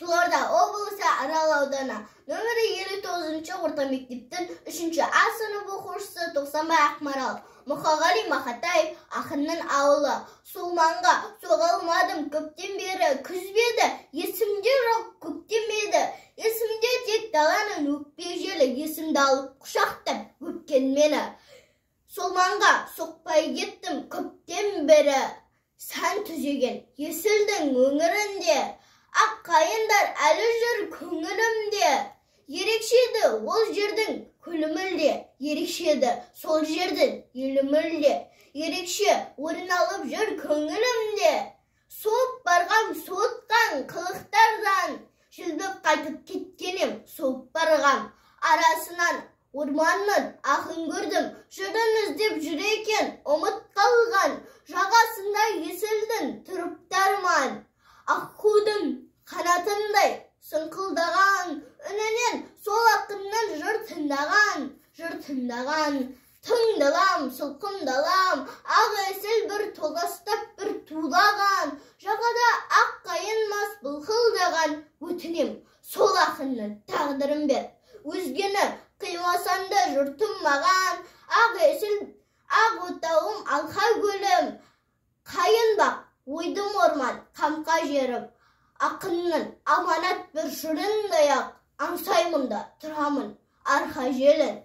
Қызылорда облысы Арал ауданы нөмірі 59-ші орта мектептің 3-ші А сынып оқушысы Тоқсанбай Ақмарал. Мұқағали Мақатаев ақынның ауылы. Сол маңға соғылмадым көптен бері, күзбеді, есімде жоқ көктем еді. Есімде тек даланың өкпе желі, есімді алып құшақтап өпкен мені. Сол маңға соқпай кеттім көптен бері, сән түзеген есілдің өңірінде. Ақ қайындар әлі жүр көңілімде. Ерекшеді ол жердің күлімілде, ерекшеді сол жердің елімілде. Ерекше орын алып жүр көңілімде. Соғып барғам суытқан қылықтардан, жүзбіп қайтып кеткенім соғып барғам. Арасынан орманның ақын көрдім, жырын іздеп жүр екен ұмыт қалған. Жағасында есілдің тұрыптарман. Аққудың қанатындай сыңқылдаған, үнінен сол ақынның жыр тыңдаған. Тыңдалам, сылқымдалам, ақ есіл бір толастап бір тулаған. Жағада ақ қайын мас былқылдаған, өтінем сол ақынның тағдырын бер. Өзгені қимасанды жұртым маған, ақ есіл, ақ отауым алқа көлім. Қайын бақ, ойдым орман, қамқа жерім. Ақынның аманат бір жырындай ақ, аңсаймын да тұрамын арқа желін.